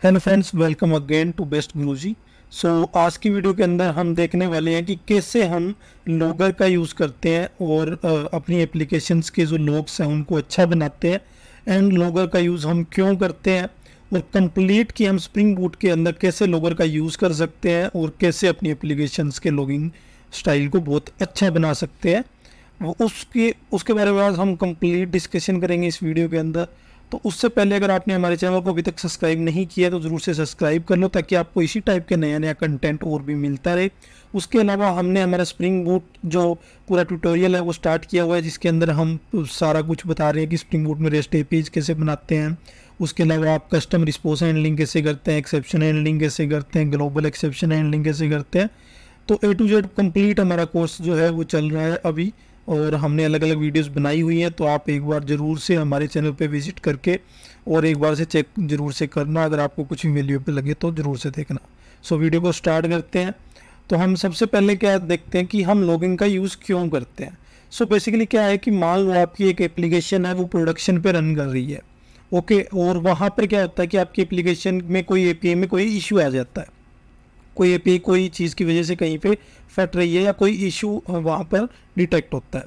Hello friends, welcome again to best guruji. So आज की video के अंदर हम देखने वाले हैं कि कैसे हम लॉगर का यूज़ करते हैं और अपनी एप्लीकेशंस के जो लॉग्स हैं उनको अच्छा बनाते हैं। एंड लॉगर का यूज़ हम क्यों करते हैं और कंप्लीट कि हम स्प्रिंग बूट के अंदर कैसे लॉगर का यूज़ कर सकते हैं और कैसे अपनी एप्लीकेशंस के लॉगिंग स्टाइल को बहुत अच्छा बना सकते हैं, वो उसके उसके बारे में आज हम कंप्लीट डिस्कशन करेंगे इस वीडियो के अंदर। तो उससे पहले अगर आपने हमारे चैनल को अभी तक सब्सक्राइब नहीं किया तो ज़रूर से सब्सक्राइब कर लो ताकि आपको इसी टाइप के नया नया कंटेंट और भी मिलता रहे। उसके अलावा हमने हमारा स्प्रिंग बूट जो पूरा ट्यूटोरियल है वो स्टार्ट किया हुआ है, जिसके अंदर हम सारा कुछ बता रहे हैं कि स्प्रिंग बूट में रेस्ट एपीज कैसे बनाते हैं। उसके अलावा आप कस्टम रिस्पॉन्स हैंडलिंग कैसे करते हैं, एक्सेप्शन हैंडलिंग कैसे करते हैं, ग्लोबल एक्सेप्शन हैंडलिंग कैसे करते हैं। तो ए टू जेड कंप्लीट हमारा कोर्स जो है वो चल रहा है अभी, और हमने अलग अलग वीडियोस बनाई हुई हैं। तो आप एक बार ज़रूर से हमारे चैनल पे विजिट करके और एक बार से चेक ज़रूर से करना, अगर आपको कुछ भी वैल्यूएबल लगे तो ज़रूर से देखना। सो वीडियो को स्टार्ट करते हैं। तो हम सबसे पहले क्या देखते हैं कि हम लॉगिंग का यूज़ क्यों करते हैं। सो बेसिकली क्या है कि मान लो आपकी एक एप्लीकेशन है वो प्रोडक्शन पे रन कर रही है, ओके, और वहाँ पर क्या होता है कि आपकी एप्लीकेशन में कोई एपीआई में कोई इशू आ जाता है, कोई एपीआई कोई चीज़ की वजह से कहीं पे फट रही है या कोई इशू वहाँ पर डिटेक्ट होता है।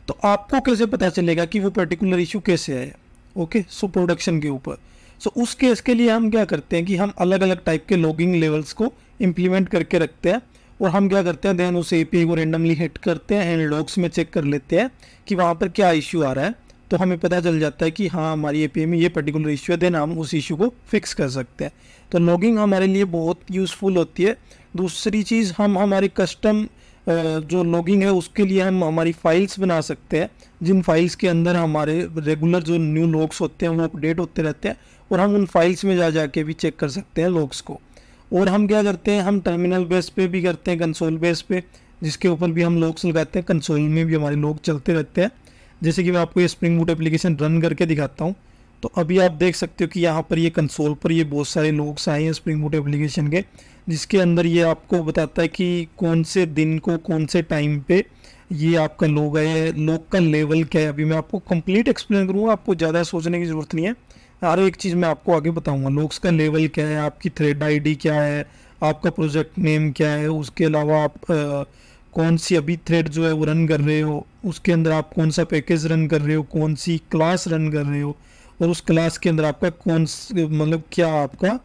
तो आपको कैसे पता चलेगा कि वो पर्टिकुलर इशू कैसे है, ओके, सो प्रोडक्शन के ऊपर। सो उस केस के लिए हम क्या करते हैं कि हम अलग अलग टाइप के लॉगिंग लेवल्स को इम्प्लीमेंट करके रखते हैं, और हम क्या करते हैं देन उस एपीआई को रेंडमली हिट करते हैं एंड लॉग्स में चेक कर लेते हैं कि वहाँ पर क्या इशू आ रहा है। तो हमें पता चल जाता है कि हाँ हमारी एपीआई में ये पर्टिकुलर इशू है, देन हम उस इशू को फिक्स कर सकते हैं। तो लॉगिंग हमारे लिए बहुत यूज़फुल होती है। दूसरी चीज़, हम हमारे कस्टम जो लॉगिंग है उसके लिए हम हमारी फाइल्स बना सकते हैं, जिन फाइल्स के अंदर हमारे रेगुलर जो न्यू लॉग्स होते हैं वो अपडेट होते रहते हैं, और हम उन फाइल्स में जा के भी चेक कर सकते हैं लॉग्स को। और हम क्या करते हैं, हम टर्मिनल बेस पे भी करते हैं, कंसोल बेस पे, जिसके ऊपर भी हम लॉग्स लगाते हैं। कंसोल में भी हमारे लॉग चलते रहते हैं। जैसे कि मैं आपको ये स्प्रिंग बूट एप्लीकेशन रन करके दिखाता हूँ। तो अभी आप देख सकते हो कि यहाँ पर ये कंसोल पर ये बहुत सारे लॉग्स आए हैं स्प्रिंग बूट एप्लीकेशन के, जिसके अंदर ये आपको बताता है कि कौन से दिन को कौन से टाइम पे ये आपका लॉग है, लॉग का लेवल क्या है। अभी मैं आपको कंप्लीट एक्सप्लेन करूँगा, आपको ज़्यादा सोचने की ज़रूरत नहीं है, हर एक चीज़ मैं आपको आगे बताऊँगा। लॉग्स का लेवल क्या है, आपकी थ्रेड आईडी क्या है, आपका प्रोजेक्ट नेम क्या है, उसके अलावा आप कौन सी अभी थ्रेड जो है वो रन कर रहे हो, उसके अंदर आप कौन सा पैकेज रन कर रहे हो, कौन सी क्लास रन कर रहे हो, और उस क्लास के अंदर आपका मतलब क्या आपका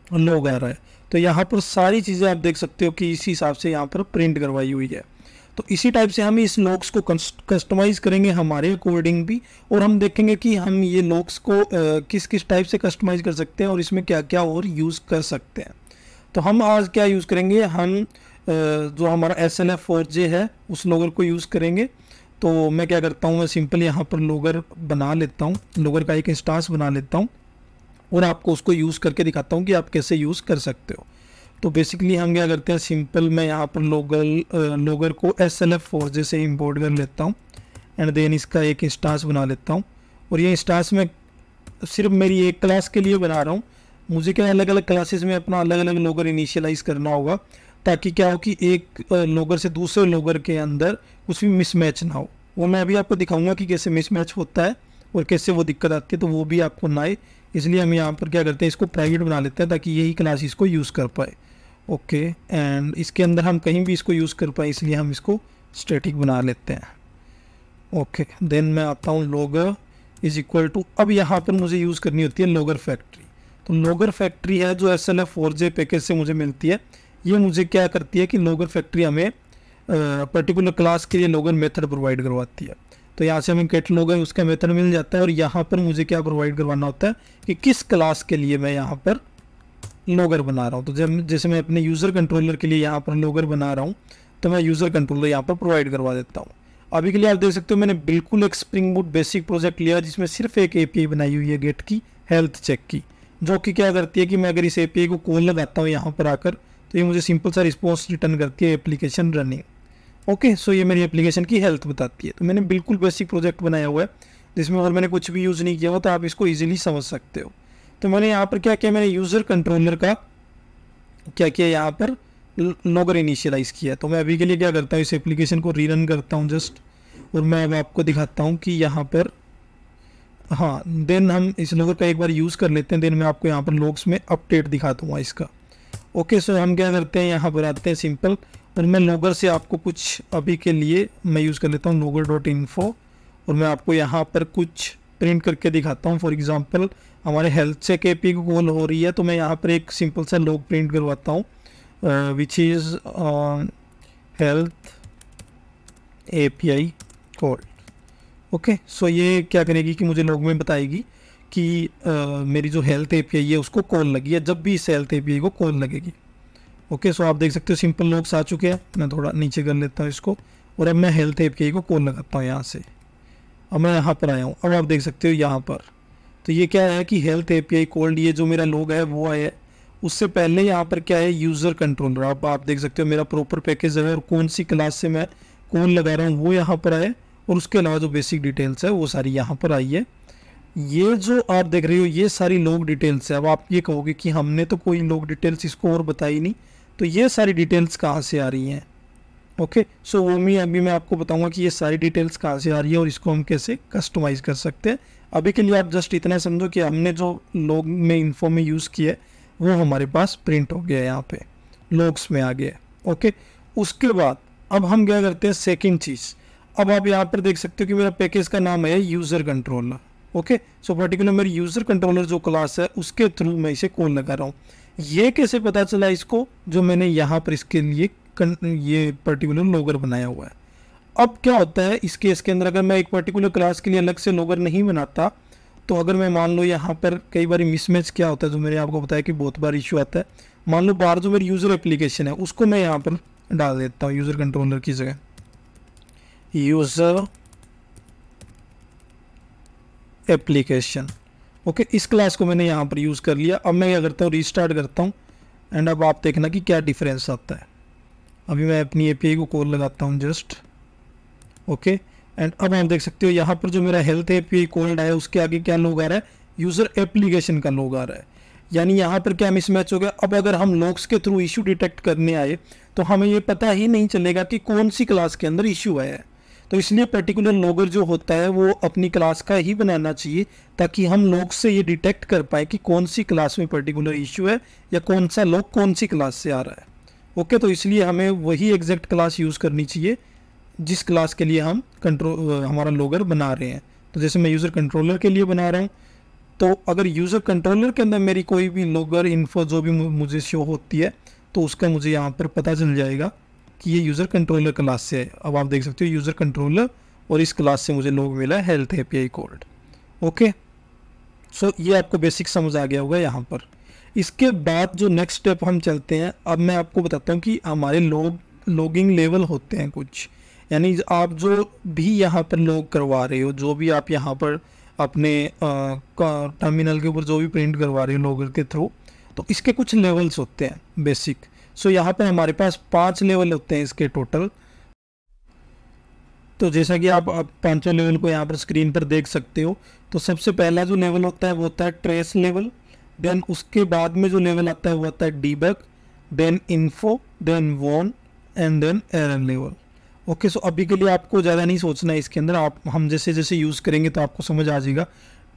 लॉग आ रहा है। तो यहाँ पर सारी चीज़ें आप देख सकते हो कि इसी हिसाब से यहाँ पर प्रिंट करवाई हुई है। तो इसी टाइप से हम इस लॉग्स को कस्टमाइज़ करेंगे हमारे अकॉर्डिंग भी, और हम देखेंगे कि हम ये लॉग्स को किस किस टाइप से कस्टमाइज़ कर सकते हैं और इसमें क्या क्या और यूज़ कर सकते हैं। तो हम आज क्या यूज़ करेंगे, हम जो हमारा SLF4J है उस लॉगर को यूज़ करेंगे। तो मैं क्या करता हूँ, मैं सिंपल यहाँ पर लॉगर बना लेता हूँ, लॉगर का एक इंस्टांस बना लेता हूँ और आपको उसको यूज़ करके दिखाता हूँ कि आप कैसे यूज़ कर सकते हो। तो बेसिकली हम क्या करते हैं, सिंपल मैं यहाँ पर लॉगर को SLF4J से इंपोर्ट कर लेता हूँ एंड देन इसका एक इंस्टांस बना लेता हूँ। और ये इंस्टांस मैं सिर्फ मेरी एक क्लास के लिए बना रहा हूँ, मुझे क्या अलग अलग क्लासेस में अपना अलग अलग लॉगर इनिशियलाइज करना होगा, ताकि क्या हो कि एक लॉगर से दूसरे लॉगर के अंदर कुछ भी मिसमैच ना हो। वो मैं अभी आपको दिखाऊंगा कि कैसे मिसमैच होता है और कैसे वो दिक्कत आती है, तो वो भी आपको ना आए। इसलिए हम यहाँ पर क्या करते हैं, इसको प्राइवेट बना लेते हैं ताकि यही क्लास इसको यूज़ कर पाए, ओके। एंड इसके अंदर हम कहीं भी इसको यूज़ कर पाए, इसलिए हम इसको स्टैटिक बना लेते हैं, ओके। देन मैं आता हूँ लॉगर इज इक्वल टू, अब यहाँ पर मुझे यूज़ करनी होती है लॉगर फैक्ट्री। तो लॉगर फैक्ट्री है जो SLF4J पैकेज से मुझे मिलती है। ये मुझे क्या करती है कि लॉगर फैक्ट्री हमें पर्टिकुलर क्लास के लिए लॉगर मेथड प्रोवाइड करवाती है। तो यहाँ से हमें गेट लॉगर उसका मेथड मिल जाता है, और यहाँ पर मुझे क्या प्रोवाइड करवाना होता है कि किस क्लास के लिए मैं यहाँ पर लॉगर बना रहा हूँ। तो जब जैसे मैं अपने यूज़र कंट्रोलर के लिए यहाँ पर लॉगर बना रहा हूँ, तो मैं यूज़र कंट्रोलर यहाँ पर प्रोवाइड करवा देता हूँ। अभी के लिए आप देख सकते हो मैंने बिल्कुल एक स्प्रिंग बूट बेसिक प्रोजेक्ट लिया जिसमें सिर्फ एक एपीआई बनाई हुई है गेट की, हेल्थ चेक की, जो कि क्या करती है कि मैं अगर इस एपीआई को कॉल लगाता हूँ यहाँ पर आकर, तो ये मुझे सिंपल सा रिस्पॉन्स रिटर्न करती है, एप्लीकेशन रनिंग, ओके। सो ये मेरी एप्लीकेशन की हेल्थ बताती है। तो मैंने बिल्कुल बेसिक प्रोजेक्ट बनाया हुआ है जिसमें और मैंने कुछ भी यूज़ नहीं किया हुआ, तो आप इसको ईजिली समझ सकते हो। तो मैंने यहाँ पर क्या किया, मैंने यूज़र कंट्रोलर का क्या किया, यहाँ पर लॉगर इनिशियलाइज किया। तो मैं अभी के लिए क्या करता हूँ, इस एप्लीकेशन को रीरन करता हूँ जस्ट, और मैं अब आपको दिखाता हूँ कि यहाँ पर हाँ, देन हम इस लोगर का एक बार यूज़ कर लेते हैं, देन मैं आपको यहाँ पर लॉग्स में अपडेट दिखा दूँगा इसका। ओके, सो हम क्या करते हैं, यहाँ पर आते हैं सिंपल, और मैं लॉगर से आपको कुछ अभी के लिए मैं यूज़ कर लेता हूँ logger.info, और मैं आपको यहाँ पर कुछ प्रिंट करके दिखाता हूँ। फॉर एग्जांपल हमारे हेल्थ चेक एपीआई को कॉल हो रही है, तो मैं यहाँ पर एक सिंपल सा लॉग प्रिंट करवाता हूँ, which is health API call. Okay, so ये क्या करेगी कि मुझे लॉग में बताएगी कि मेरी जो हेल्थ एपीआई है उसको कॉल लगी है, जब भी इस हेल्थ एपीआई को कॉल लगेगी। ओके, सो आप देख सकते हो सिंपल लॉग्स आ चुके हैं। मैं थोड़ा नीचे कर लेता हूँ इसको, और अब मैं हेल्थ एपीआई को कॉल लगाता हूँ यहाँ से। अब मैं यहाँ पर आया हूँ, अब आप देख सकते हो यहाँ पर, तो ये क्या है कि हेल्थ एपीआई कॉल्ड, ये जो मेरा लॉग है वो आया है। उससे पहले यहाँ पर क्या है, यूज़र कंट्रोलर। अब आप देख सकते हो मेरा प्रॉपर पैकेज है और कौन सी क्लास से मैं कॉल लगा रहा हूँ वो यहाँ पर आए, और उसके अलावा जो बेसिक डिटेल्स है वो सारी यहाँ पर आई है। ये जो आप देख रहे हो ये सारी लॉग डिटेल्स है। अब आप ये कहोगे कि हमने तो कोई लॉग डिटेल्स इसको और बताई नहीं, तो ये सारी डिटेल्स कहाँ से आ रही हैं? ओके, सो वो मैं आपको बताऊंगा कि ये सारी डिटेल्स कहाँ से आ रही है और इसको हम कैसे कस्टमाइज़ कर सकते हैं। अभी के लिए आप जस्ट इतना समझो कि हमने जो लॉग में इन्फो में यूज़ किया है वो हमारे पास प्रिंट हो गया है, यहाँ पे लॉग्स में आ गया है। ओके, उसके बाद अब हम क्या करते हैं, सेकेंड चीज़, अब आप यहाँ पर देख सकते हो कि मेरा पैकेज का नाम है user controller. Okay, so particular मेरी यूज़र कंट्रोलर जो क्लास है उसके थ्रू मैं इसे कॉल लगा रहा हूँ। ये कैसे पता चला इसको, जो मैंने यहाँ पर इसके लिए ये पर्टिकुलर लॉगर बनाया हुआ है। अब क्या होता है इस केस के अंदर, अगर मैं एक पर्टिकुलर क्लास के लिए अलग से लॉगर नहीं बनाता, तो अगर मैं मान लो यहाँ पर कई बार मिसमैच क्या होता है, जो मैंने आपको बताया कि बहुत बार इशू आता है। मान लो बाहर जो मेरी यूज़र एप्लीकेशन है उसको मैं यहाँ पर डाल देता हूँ यूज़र कंट्रोलर की जगह, यूज़र एप्लीकेशन। ओके, इस क्लास को मैंने यहाँ पर यूज़ कर लिया। अब मैं क्या करता हूँ, रीस्टार्ट करता हूँ, एंड अब आप देखना कि क्या डिफरेंस आता है। अभी मैं अपनी एपीआई को कॉल लगाता हूँ जस्ट। ओके, एंड अब आप देख सकते हो यहाँ पर जो मेरा हेल्थ एपीआई कॉल्ड है उसके आगे क्या लॉग आ रहा है, यूज़र एप्लीकेशन का लॉग आ रहा है। यानी यहाँ पर क्या मिसमैच हो गया। अब अगर हम लॉग्स के थ्रू इशू डिटेक्ट करने आए तो हमें ये पता ही नहीं चलेगा कि कौन सी क्लास के अंदर इशू आया है। तो इसलिए पर्टिकुलर लॉगर जो होता है वो अपनी क्लास का ही बनाना चाहिए, ताकि हम लॉग से ये डिटेक्ट कर पाए कि कौन सी क्लास में पर्टिकुलर इशू है या कौन सा लॉग कौन सी क्लास से आ रहा है। ओके, तो इसलिए हमें वही एग्जैक्ट क्लास यूज़ करनी चाहिए जिस क्लास के लिए हम हमारा लॉगर बना रहे हैं। तो जैसे मैं यूज़र कंट्रोलर के लिए बना रहा हूँ, तो अगर यूज़र कंट्रोलर के अंदर मेरी कोई भी लॉगर इन्फो जो भी मुझे शो होती है, तो उसका मुझे यहाँ पर पता चल जाएगा कि ये यूज़र कंट्रोलर क्लास से है। अब आप देख सकते हो यूज़र कंट्रोलर, और इस क्लास से मुझे लॉग मिला है health API called. Okay, so ये आपको बेसिक समझ आ गया होगा यहाँ पर। इसके बाद जो नेक्स्ट स्टेप हम चलते हैं, अब मैं आपको बताता हूँ कि हमारे लॉगिंग लेवल होते हैं कुछ। यानी आप जो भी यहाँ पर लॉग करवा रहे हो, जो भी आप यहाँ पर अपने टर्मिनल के ऊपर जो भी प्रिंट करवा रहे हो लॉगर के थ्रू, तो इसके कुछ लेवल्स होते हैं बेसिक। सो यहाँ पर हमारे पास 5 लेवल होते हैं इसके टोटल। तो जैसा कि आप पांचों लेवल को यहाँ पर स्क्रीन पर देख सकते हो, तो सबसे पहला जो लेवल होता है वो होता है ट्रेस लेवल। देन उसके बाद में जो लेवल आता है वो आता है debug, then info, then warn, and then error level. Okay, so अभी के लिए आपको ज़्यादा नहीं सोचना है इसके अंदर, आप हम जैसे जैसे यूज़ करेंगे तो आपको समझ आ जाएगा।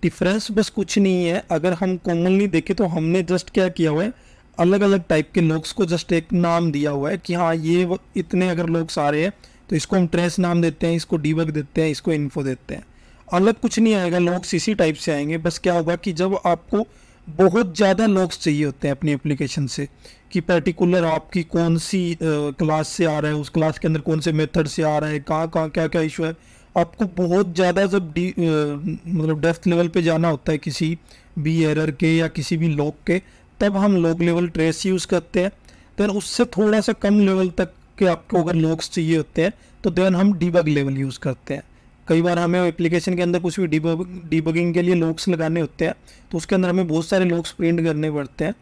डिफरेंस बस कुछ नहीं है। अगर हम कॉमनली देखें तो हमने जस्ट क्या किया हुआ है, अलग अलग टाइप के लॉग्स को जस्ट एक नाम दिया हुआ है कि हाँ ये इतने अगर लॉग्स आ रहे हैं तो इसको हम ट्रेस नाम देते हैं, इसको डीबग देते हैं, इसको इन्फो देते हैं। अलग कुछ नहीं आएगा, लॉग्स इसी टाइप से आएंगे। बस क्या होगा कि जब आपको बहुत ज़्यादा लॉग्स चाहिए होते हैं अपनी एप्लीकेशन से, कि पर्टिकुलर आपकी कौन सी क्लास से आ रहा है, उस क्लास के अंदर कौन से मेथड से आ रहा है, कहाँ कहाँ क्या क्या इशू है, आपको बहुत ज़्यादा जब मतलब डेप्थ लेवल पे जाना होता है किसी भी एरर के या किसी भी लॉग के, तब हम लॉग लेवल ट्रेस यूज़ करते हैं। देन उससे थोड़ा सा कम लेवल तक के आपको अगर लॉग्स चाहिए होते हैं तो देन हम डीबग लेवल यूज़ करते हैं। कई बार हमें एप्लीकेशन के अंदर कुछ भी डीबगिंग के लिए लॉग्स लगाने होते हैं, तो उसके अंदर हमें बहुत सारे लॉग्स प्रिंट करने पड़ते हैं,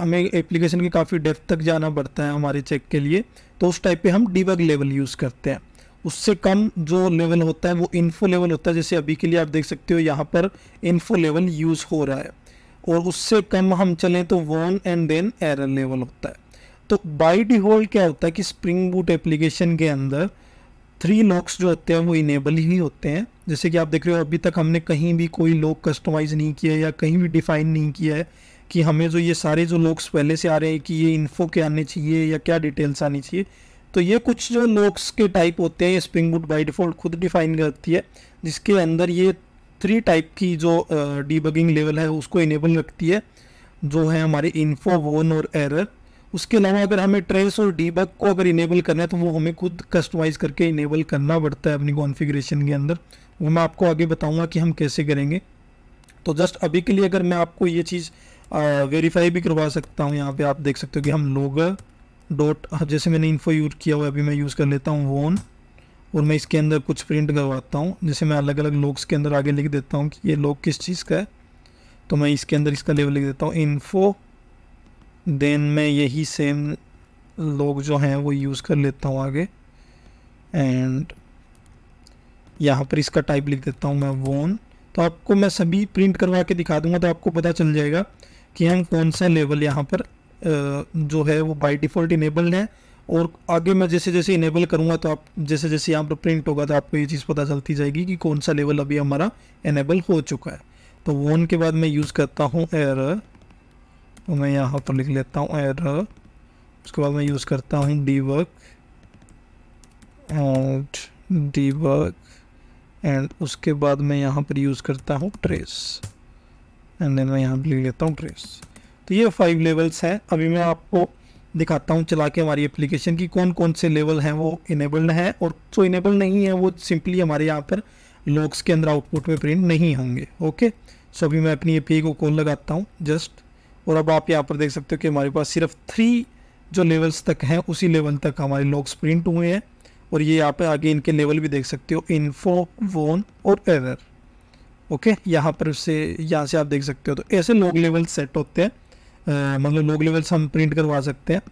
हमें एप्लीकेशन के काफ़ी डेप्थ तक जाना पड़ता है हमारे चेक के लिए, तो उस टाइप पे हम डीबग लेवल यूज़ करते हैं। उससे कम जो लेवल होता है वो इन्फो लेवल होता है। जैसे अभी के लिए आप देख सकते हो यहाँ पर इन्फो लेवल यूज़ हो रहा है, और उससे कम हम चलें तो warn and then error level होता है। तो बाय डिफ़ॉल्ट क्या होता है कि स्प्रिंग बूट एप्लीकेशन के अंदर 3 लॉक्स जो होते हैं वो इनेबल ही होते हैं। जैसे कि आप देख रहे हो अभी तक हमने कहीं भी कोई लॉक कस्टमाइज़ नहीं किया है या कहीं भी डिफ़ाइन नहीं किया है कि हमें जो ये सारे जो लॉक्स पहले से आ रहे हैं कि ये इन्फो के आने चाहिए या क्या डिटेल्स आनी चाहिए। तो ये कुछ जो लॉक्स के टाइप होते हैं ये स्प्रिंग बूट बाय डिफ़ॉल्ट खुद डिफ़ाइन करती है, जिसके अंदर ये 3 टाइप की जो डीबगिंग लेवल है उसको इनेबल रखती है, जो है हमारे इन्फो, वॉन और एरर। उसके अलावा अगर हमें ट्रेस और डीबग को अगर इनेबल करना है तो वो हमें खुद कस्टमाइज़ करके इनेबल करना पड़ता है अपनी कॉन्फ़िगरेशन के अंदर। वो मैं आपको आगे बताऊंगा कि हम कैसे करेंगे। तो जस्ट अभी के लिए अगर मैं आपको ये चीज़ वेरीफाई भी करवा सकता हूँ, यहाँ पे आप देख सकते हो कि हम लोगर डॉट, जैसे मैंने इन्फो यूज़ किया हुआ है, अभी मैं यूज़ कर लेता हूँ वॉन, और मैं इसके अंदर कुछ प्रिंट करवाता हूँ। जैसे मैं अलग अलग लॉग्स के अंदर आगे लिख देता हूँ कि ये लॉग किस चीज़ का है, तो मैं इसके अंदर इसका लेवल लिख देता हूँ इन्फो। देन मैं यही सेम लॉग जो हैं वो यूज़ कर लेता हूँ आगे, एंड यहाँ पर इसका टाइप लिख देता हूँ मैं वॉन। तो आपको मैं सभी प्रिंट करवा के दिखा दूंगा तो आपको पता चल जाएगा कि हम कौन सा लेवल यहाँ पर जो है वो बाय डिफ़ॉल्ट इनेबल्ड है। और आगे मैं जैसे जैसे इनेबल करूँगा तो आप जैसे जैसे यहाँ पर प्रिंट होगा तो आपको ये चीज़ पता चलती जाएगी कि कौन सा लेवल अभी हमारा इनेबल हो चुका है। तो वॉन के बाद मैं यूज़ करता हूँ एरर, तो मैं यहाँ पर लिख लेता हूँ एरर। उसके बाद मैं यूज़ करता हूँ डीबग एंड उसके बाद मैं यहाँ पर यूज़ करता हूँ ट्रेस, एंड देन मैं यहाँ पर लिख लेता हूँ ट्रेस। तो ये 5 लेवल्स हैं। अभी मैं आपको दिखाता हूँ चला के हमारी एप्लीकेशन की कौन कौन से लेवल हैं वो इनेबल्ड हैं, और जो इनेबल नहीं है वो सिंपली हमारे यहाँ पर लॉग्स के अंदर आउटपुट में प्रिंट नहीं होंगे। ओके, सो अभी मैं अपनी एपीआई को कॉल लगाता हूँ जस्ट, और अब आप यहाँ पर देख सकते हो कि हमारे पास सिर्फ 3 जो लेवल्स तक हैं उसी लेवल तक हमारे लॉग्स प्रिंट हुए हैं। और ये यहाँ पे आगे इनके लेवल भी देख सकते हो, इन्फो, वॉन और एरर। ओके, यहाँ पर यहाँ से आप देख सकते हो। तो ऐसे लॉग लेवल सेट होते हैं, मतलब लॉग लेवल्स हम प्रिंट करवा सकते हैं।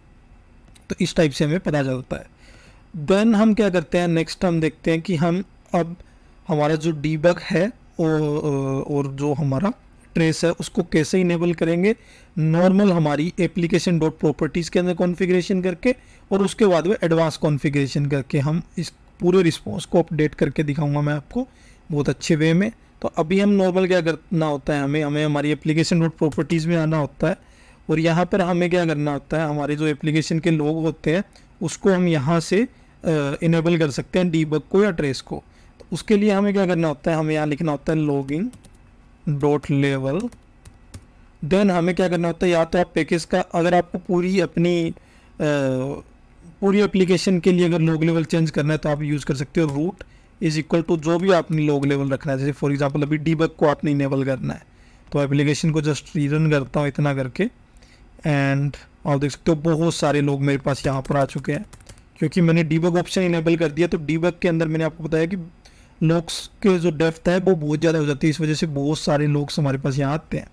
तो इस टाइप से हमें पता चलता है। देन हम क्या करते हैं, नेक्स्ट हम देखते हैं कि हम अब हमारा जो डीबग है और जो हमारा ट्रेस है उसको कैसे इनेबल करेंगे। नॉर्मल हमारी एप्लीकेशन डॉट प्रॉपर्टीज़ के अंदर कॉन्फ़िगरेशन करके, और उसके बाद में एडवांस कॉन्फ़िगरेशन करके हम इस पूरे रिस्पॉन्स को अपडेट करके दिखाऊंगा मैं आपको बहुत अच्छे वे में। तो अभी हम नॉर्मल क्या करना होता है, हमें हमारी एप्लीकेशन डॉट प्रॉपर्टीज़ में आना होता है, और यहाँ पर हमें क्या करना होता है, हमारे जो एप्लीकेशन के लॉग होते हैं उसको हम यहाँ से इनेबल कर सकते हैं, डीबग को या ट्रेस को। तो उसके लिए हमें क्या करना होता है, हमें यहाँ लिखना होता है लॉगिंग डॉट लेवल। देन हमें क्या करना होता है, या तो आप पैकेज का, अगर आपको पूरी अपनी पूरी एप्लीकेशन के लिए अगर लॉग लेवल चेंज करना है तो आप यूज़ कर सकते हो रूट इज इक्वल टू जो भी आपने लॉग लेवल रखना है। जैसे फॉर एग्जांपल अभी डीबग को आपने इनेबल करना है, तो एप्लीकेशन को जस्ट रीरन करता हूँ इतना करके, एंड आप देख सकते हो बहुत सारे लोग मेरे पास यहाँ पर आ चुके हैं क्योंकि मैंने डीबग ऑप्शन इनेबल कर दिया। तो डीबग के अंदर मैंने आपको बताया कि लॉग्स के जो डेप्थ है वो बहुत ज़्यादा हो जाती है, इस वजह से बहुत सारे लॉग्स हमारे पास यहाँ आते हैं।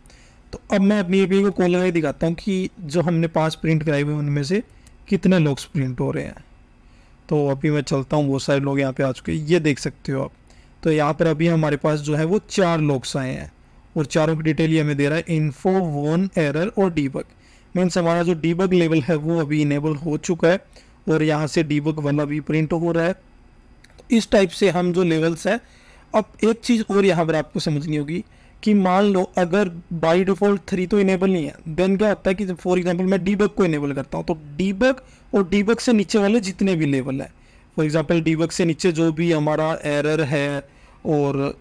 तो अब मैं अपनी एपीआई को कॉल लगा दिखाता हूँ कि जो हमने 5 प्रिंट कराए हुए उनमें से कितने लॉग्स प्रिंट हो रहे हैं। तो अभी मैं चलता हूँ, बहुत सारे लोग यहाँ पे आ चुके हैं, ये देख सकते हो आप। तो यहाँ पर अभी हमारे पास जो है वो 4 लॉग्स आए हैं, और चारों की डिटेल ये हमें दे रहा है इन्फो, वॉन, एरर और डीबग। मीन्स हमारा जो डीबग लेवल है वो अभी इनेबल हो चुका है, और यहाँ से डीबग वाला भी प्रिंट हो रहा है। तो इस टाइप से हम जो लेवल्स है। अब एक चीज़ और यहाँ पर आपको समझनी होगी कि मान लो अगर बाय डिफ़ॉल्ट 3 तो इनेबल नहीं है, देन क्या होता है कि फॉर एग्जांपल मैं डीबग को इनेबल करता हूँ, तो डीबग और डीबग से नीचे वाले जितने भी लेवल है, फॉर एग्जांपल डीबग से नीचे जो भी हमारा एरर है और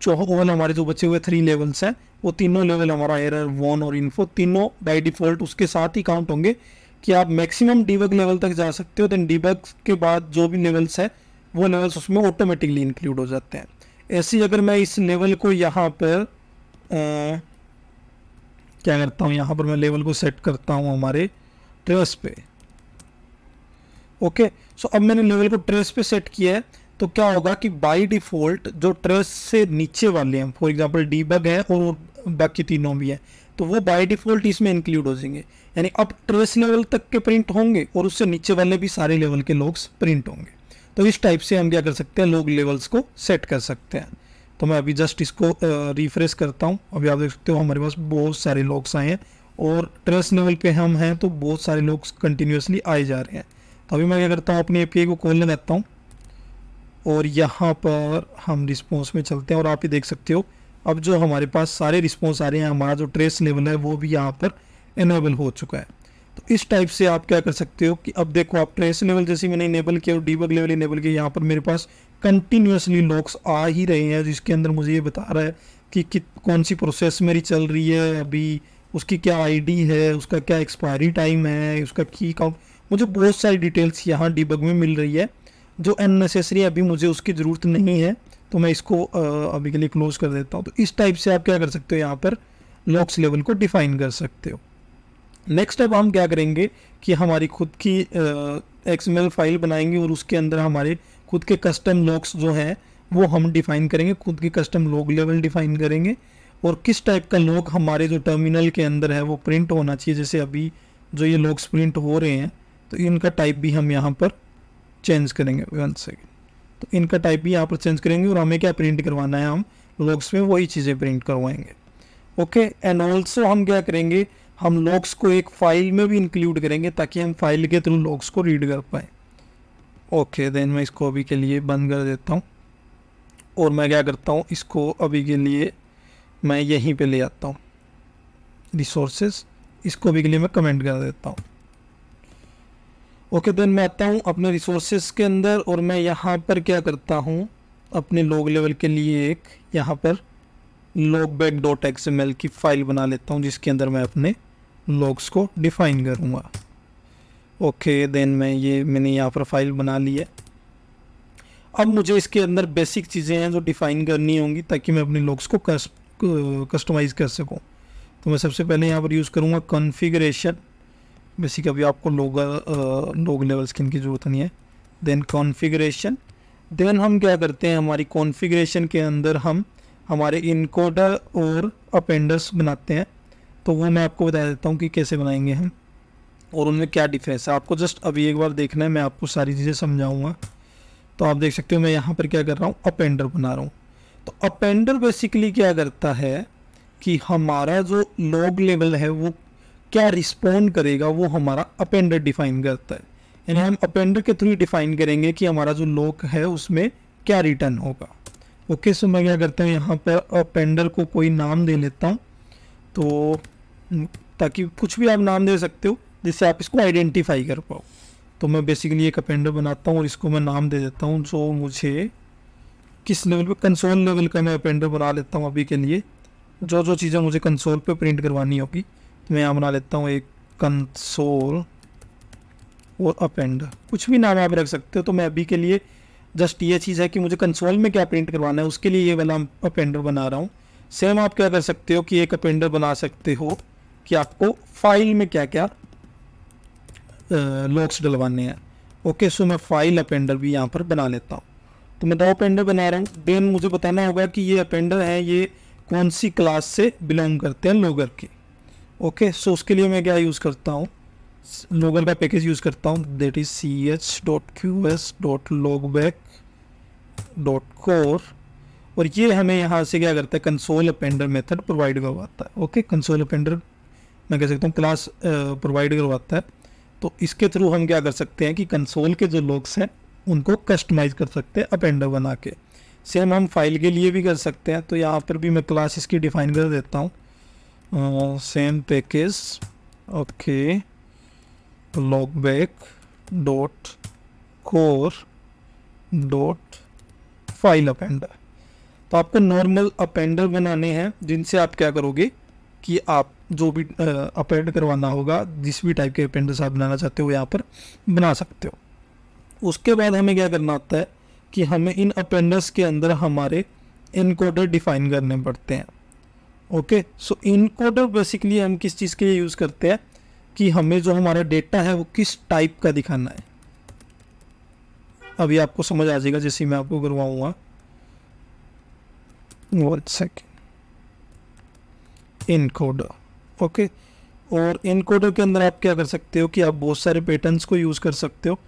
ओवल हमारे जो बचे हुए 3 लेवल्स हैं, वो तीनों लेवल हमारा एरर, वॉन और इन्फो तीनों बाय डिफ़ॉल्ट उसके साथ ही काउंट होंगे कि आप मैक्सिमम डीबग लेवल तक जा सकते हो। देन डीबग के बाद जो भी लेवल्स है वो लेवल्स उसमें ऑटोमेटिकली इंक्लूड हो जाते हैं। ऐसे ही अगर मैं इस लेवल को यहाँ पर क्या करता हूँ, यहाँ पर मैं लेवल को सेट करता हूँ हमारे ट्रेस पे। ओके, सो अब मैंने लेवल को ट्रेस पे सेट किया है, तो क्या होगा कि बाय डिफ़ॉल्ट जो ट्रेस से नीचे वाले हैं, फॉर एग्जांपल डीबग है और बाकी तीनों भी हैं, तो वो बाय डिफ़ॉल्ट इसमें इंक्लूड हो जाएंगे। यानी अब ट्रेस लेवल तक के प्रिंट होंगे और उससे नीचे वाले भी सारे लेवल के लॉग्स प्रिंट होंगे। तो इस टाइप से हम क्या कर सकते हैं, लॉग लेवल्स को सेट कर सकते हैं। तो मैं अभी जस्ट इसको रिफ्रेश करता हूँ। अभी आप देख सकते हो हमारे पास बहुत सारे लॉग्स आए हैं, और ट्रेस लेवल पे हम हैं तो बहुत सारे लॉग्स कंटिन्यूसली आए जा रहे हैं। तो अभी मैं क्या करता हूँ, अपनी एपीआई को कॉल लगाता हूँ, और ट्रेस लेवल पे हम हैं तो बहुत सारे लॉग्स कंटिन्यूसली आए जा रहे हैं। तो अभी मैं क्या करता हूँ, अपनी एपीआई को कॉल लगाता हूँ, और ट्रेस लेवल पे हम हैं तो बहुत सारे लॉग्स कंटिन्यूसली आए जा रहे हैं। तो अभी मैं क्या करता हूँ, अपनी एपीआई को कॉल लगाता हूँ, और यहाँ पर हम रिस्पॉन्स में चलते हैं और आप ये देख सकते हो अब जो हमारे पास सारे रिस्पॉन्स आ रहे हैं, हमारा जो ट्रेस लेवल है वो भी यहाँ पर इनेबल हो चुका है। तो इस टाइप से आप क्या कर सकते हो कि अब देखो आप ट्रेस लेवल जैसे मैंने इनेबल किया और डीबग लेवल इनेबल किया, यहाँ पर मेरे पास कंटिन्यूसली लॉग्स आ ही रहे हैं जिसके अंदर मुझे ये बता रहा है कि कौन सी प्रोसेस मेरी चल रही है अभी, उसकी क्या आईडी है, उसका क्या एक्सपायरी टाइम है, उसका की काउंट, मुझे बहुत सारी डिटेल्स यहाँ डीबग में मिल रही है जो अननेसेसरी अभी मुझे उसकी ज़रूरत नहीं है। तो मैं इसको अभी के लिए क्लोज कर देता हूँ। तो इस टाइप से आप क्या कर सकते हो, यहाँ पर लॉग्स लेवल को डिफाइन कर सकते हो। नेक्स्ट अब हम क्या करेंगे कि हमारी खुद की XML फाइल बनाएंगे और उसके अंदर हमारे खुद के कस्टम लॉग्स जो हैं वो हम डिफाइन करेंगे, खुद की कस्टम लॉग लेवल डिफाइन करेंगे और किस टाइप का लॉग हमारे जो टर्मिनल के अंदर है वो प्रिंट होना चाहिए। जैसे अभी जो ये लॉग्स प्रिंट हो रहे हैं तो इनका टाइप भी हम यहाँ पर चेंज करेंगे। 1 सेकेंड, तो इनका टाइप भी यहाँ पर चेंज करेंगे और हमें क्या प्रिंट करवाना है, हम लॉग्स में वही चीज़ें प्रिंट करवाएंगे। ओके, एंड ऑल्सो हम क्या करेंगे, हम लॉग्स को एक फाइल में भी इंक्लूड करेंगे ताकि हम फाइल के थ्रू लॉग्स को रीड कर पाए। ओके, देन मैं इसको अभी के लिए बंद कर देता हूँ और मैं क्या करता हूँ, इसको अभी के लिए मैं यहीं पे ले आता हूँ रिसोर्सेज, इसको अभी के लिए मैं कमेंट कर देता हूँ। ओके, देन मैं आता हूँ अपने रिसोर्सेज के अंदर और मैं यहाँ पर क्या करता हूँ, अपने लॉग लेवल के लिए एक यहाँ पर logback.xml की फाइल बना लेता हूँ जिसके अंदर मैं अपने लॉग्स को डिफाइन करूँगा। ओके, देन मैंने यहाँ पर फाइल बना ली है। अब मुझे इसके अंदर बेसिक चीज़ें हैं जो डिफ़ाइन करनी होंगी ताकि मैं अपने लॉग्स को कस्टमाइज़ कर सकूँ। तो मैं सबसे पहले यहाँ पर यूज़ करूँगा कॉन्फ़िगरेशन। बेसिक अभी आपको लॉग लेवल स्किन की ज़रूरत नहीं है। देन कॉन्फ़िगरेशन, देन हम क्या करते हैं, हमारी कॉन्फ़िगरेशन के अंदर हम हमारे इनकोडर और अपेंडर्स बनाते हैं। तो वो मैं आपको बता देता हूँ कि कैसे बनाएंगे हम और उनमें क्या डिफरेंस है। आपको जस्ट अभी एक बार देखना है, मैं आपको सारी चीज़ें समझाऊँगा। तो आप देख सकते हो मैं यहाँ पर क्या कर रहा हूँ, अपेंडर बना रहा हूँ। तो अपेंडर बेसिकली क्या करता है कि हमारा जो लॉग लेवल है वो क्या रिस्पॉन्ड करेगा वो हमारा अपेंडर डिफाइन करता है। यानी हम अपेंडर के थ्रू डिफाइन करेंगे कि हमारा जो लॉग है उसमें क्या रिटर्न होगा। ओके, सो मैं क्या करता हूँ, यहाँ पर अपेंडर को कोई नाम दे लेता हूँ, तो ताकि कुछ भी आप नाम दे सकते हो जिससे आप इसको आइडेंटिफाई कर पाओ। तो मैं बेसिकली एक अपेंडर बनाता हूँ और इसको मैं नाम दे देता हूँ जो मुझे किस लेवल पे, कंसोल लेवल का मैं अपेंडर बना लेता हूँ अभी के लिए। जो चीज़ें मुझे कंसोल पे प्रिंट करवानी होगी तो मैं यहाँ बना लेता हूँ एक कंसोल और अपेंडर, कुछ भी नाम आप रख सकते हो। तो मैं अभी के लिए जस्ट ये चीज़ है कि मुझे कंसोल में क्या प्रिंट करवाना है उसके लिए ये वाला अपेंडर बना रहा हूँ। सेम आप क्या कर सकते हो कि एक अपेंडर बना सकते हो कि आपको फाइल में क्या क्या लॉग्स डलवाने हैं। ओके, सो मैं फाइल अपेंडर भी यहाँ पर बना लेता हूँ। तो मैं 2 अपेंडर बना रहा हूँ। देन मुझे बताना होगा कि ये अपेंडर है ये कौन सी क्लास से बिलोंग करते हैं, लॉगर के। ओके, सो उसके लिए मैं क्या यूज़ करता हूँ, लॉगर का पैकेज यूज़ करता हूँ, दैट इज ch.qs.logback.core और ये हमें यहाँ से क्या करता है, कंसोल अपेंडर मेथड प्रोवाइड करवाता है। ओके, कंसोल अपेंडर मैं कह सकता हूँ क्लास प्रोवाइड करवाता है। तो इसके थ्रू हम क्या कर सकते हैं कि कंसोल के जो लॉग्स हैं उनको कस्टमाइज कर सकते हैं अपेंडर बना के। सेम हम फाइल के लिए भी कर सकते हैं। तो यहाँ पर भी मैं क्लास इसकी डिफाइन कर देता हूँ, सेम पैकेज। Okay, logback.core.file अपेंडर। तो आपको नॉर्मल अपेंडर बनाने हैं जिनसे आप क्या करोगे कि आप जो भी अपेंड करवाना होगा, जिस भी टाइप के अपेंडर्स आप बनाना चाहते हो यहाँ पर बना सकते हो। उसके बाद हमें क्या करना होता है कि हमें इन अपेंडर्स के अंदर हमारे इनकोडर डिफाइन करने पड़ते हैं। ओके, सो इनकोडर बेसिकली हम किस चीज़ के लिए यूज़ करते हैं कि हमें जो हमारा डेटा है वो किस टाइप का दिखाना है। अभी आपको समझ आ जाएगा जैसे मैं आपको करवाऊँगा। 1 सेकेंड, इनकोडर। ओके, और इनकोडर के अंदर आप क्या कर सकते हो कि आप बहुत सारे पैटर्न्स को यूज़ कर सकते हो।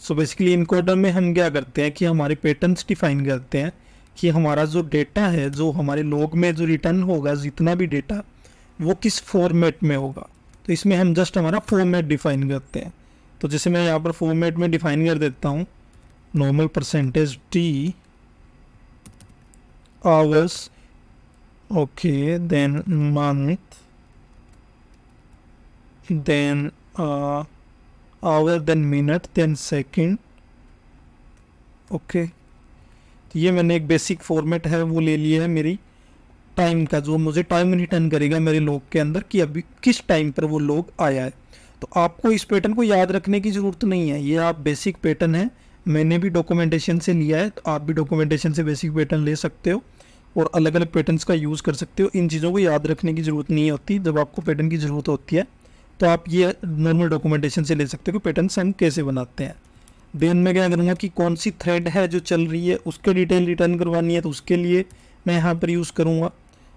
सो बेसिकली इनकोडर में हम क्या करते हैं कि हमारे पैटर्न्स डिफाइन करते हैं कि हमारा जो डेटा है, जो हमारे लॉग में जो रिटर्न होगा, जितना भी डेटा वो किस फॉर्मेट में होगा। तो इसमें हम जस्ट हमारा फॉर्मेट डिफाइन करते हैं। तो जैसे मैं यहाँ पर फॉर्मेट में डिफाइन कर देता हूँ normal percentage D hours, okay, then month, then hour, then minute, then second, okay. तो ये मैंने एक बेसिक फॉर्मेट है वो ले लिया है मेरी टाइम का, जो मुझे टाइम रिटर्न करेगा मेरे लॉग के अंदर कि अभी किस टाइम पर वो लॉग आया है। तो आपको इस पैटर्न को याद रखने की ज़रूरत नहीं है, ये आप बेसिक पैटर्न है, मैंने भी डॉक्यूमेंटेशन से लिया है, तो आप भी डॉक्यूमेंटेशन से बेसिक पैटर्न ले सकते हो और अलग अलग पैटर्न्स का यूज़ कर सकते हो। इन चीज़ों को याद रखने की ज़रूरत नहीं होती, जब आपको पैटर्न की ज़रूरत होती है तो आप ये नॉर्मल डॉक्यूमेंटेशन से ले सकते हो कि पैटर्न्स हम कैसे बनाते हैं। देन मैं क्या करूँगा कि कौन सी थ्रेड है जो चल रही है उसके डिटेल रिटर्न करवानी है, तो उसके लिए मैं यहाँ पर यूज़ करूँगा।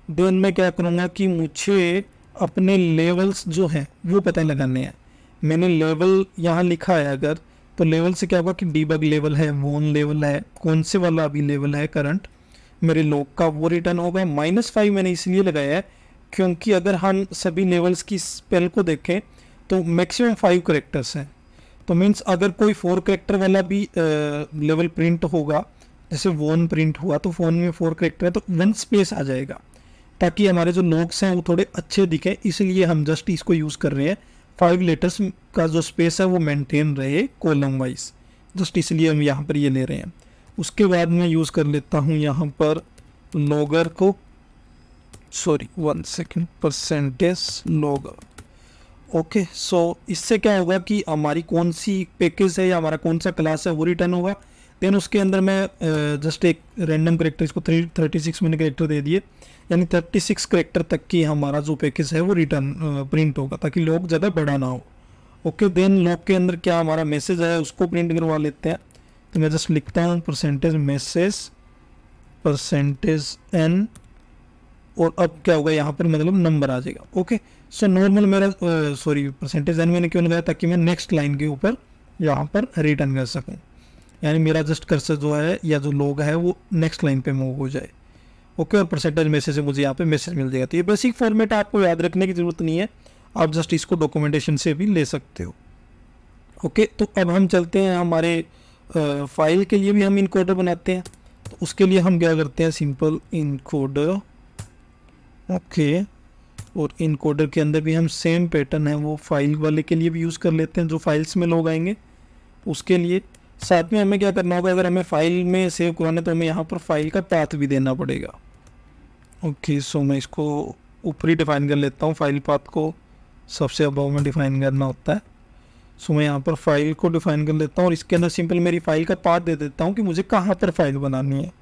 देन मैं क्या करूँगा कि मुझे अपने लेवल्स जो हैं वो पता लगाने हैं। मैंने लेवल यहाँ लिखा है अगर, तो लेवल से क्या होगा कि डीबग लेवल है, वोन लेवल है, कौन से वाला अभी लेवल है करंट मेरे लॉग का, वो रिटर्न होगा। -5 मैंने इसलिए लगाया है क्योंकि अगर हम सभी लेवल्स की स्पेल को देखें तो मैक्सिमम 5 करेक्टर्स हैं। तो मीन्स अगर कोई 4 करेक्टर वाला भी लेवल प्रिंट होगा, जैसे वोन प्रिंट हुआ तो फोन में 4 करेक्टर है तो 1 स्पेस आ जाएगा, ताकि हमारे जो लॉग्स हैं वो थोड़े अच्छे दिखे, इसलिए हम जस्ट इसको यूज़ कर रहे हैं। 5 लेटर्स का जो स्पेस है वो मेंटेन रहे कॉलम वाइज, जस्ट इसलिए हम यहाँ पर ये ले रहे हैं। उसके बाद मैं यूज़ कर लेता हूँ यहाँ पर लॉगर को, sorry 1 second, percentage logger, okay. So इससे क्या होगा कि हमारी कौन सी पैकेज है या हमारा कौन सा क्लास है वो रिटर्न होगा। देन उसके अंदर मैं जस्ट एक रैंडम करेक्टर, इसको 36 मैंने करेक्टर दे दिए, यानी 36 करेक्टर तक की हमारा जो पैकेज है वो रिटर्न प्रिंट होगा, ताकि लॉग ज़्यादा बड़ा ना हो, ओके। देन लॉग के अंदर क्या हमारा मैसेज है उसको प्रिंट करवा लेते हैं। तो मैं जस्ट लिखता हूँ परसेंटेज मैसेज परसेंटेज n, और अब क्या होगा यहाँ पर मतलब नंबर आ जाएगा, ओके। सो नॉर्मल मेरा सॉरी परसेंटेज n मैंने क्यों लगाया, ताकि मैं नेक्स्ट लाइन के ऊपर यहाँ पर रिटर्न कर सकूँ, यानी मेरा जस्ट कर्सर जो है या जो लॉग है वो नेक्स्ट लाइन पे मूव हो जाए, ओके। और परसेंटेज मैसेज से मुझे यहाँ पे मैसेज मिल जाएगा। तो ये बेसिक फॉर्मेट आपको याद रखने की ज़रूरत नहीं है, आप जस्ट इसको डॉक्यूमेंटेशन से भी ले सकते हो, ओके। तो अब हम चलते हैं हमारे फाइल के लिए भी हम इनकोडर बनाते हैं। तो उसके लिए हम क्या करते हैं, सिंपल इनकोडर, ओके। और इनकोडर के अंदर भी हम सेम पैटर्न है वो फाइल वाले के लिए भी यूज़ कर लेते हैं, जो फाइल्स में लोग आएंगे उसके लिए। साथ में हमें क्या करना होगा, अगर हमें फाइल में सेव करवाना है तो हमें यहाँ पर फाइल का पाथ भी देना पड़ेगा, ओके। सो मैं इसको ऊपरी डिफाइन कर लेता हूँ, फाइल पाथ को सबसे अबव में डिफाइन करना होता है। सो मैं यहाँ पर फाइल को डिफाइन कर लेता हूँ और इसके अंदर सिंपल मेरी फाइल का पाथ दे देता हूँ कि मुझे कहाँ पर फाइल बनानी है।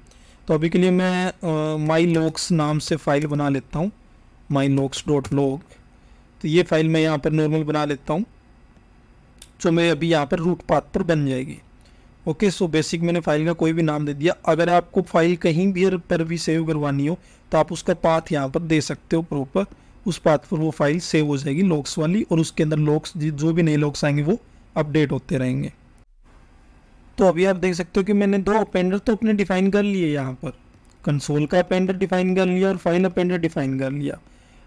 तो अभी के लिए मैं माई लॉग्स नाम से फाइल बना लेता हूँ, mylogs.log। तो ये फाइल मैं यहाँ पर नॉर्मल बना लेता हूँ, जो मैं अभी यहाँ पर रूट पाथ पर बन जाएगी, ओके। सो बेसिक मैंने फाइल का कोई भी नाम दे दिया। अगर आपको फाइल कहीं भी पर भी सेव करवानी हो तो आप उसका पाथ यहाँ पर दे सकते हो प्रॉपर, उस पाथ पर वो फाइल सेव हो जाएगी लॉग्स वाली, और उसके अंदर लॉग्स जो भी नए लॉग्स आएंगे वो अपडेट होते रहेंगे। तो अभी आप देख सकते हो कि मैंने 2 अपेंडर तो अपने डिफाइन कर लिए, यहाँ पर कंसोल का अपेंडर डिफाइन कर लिया और फाइल अपेंडर डिफाइन कर लिया,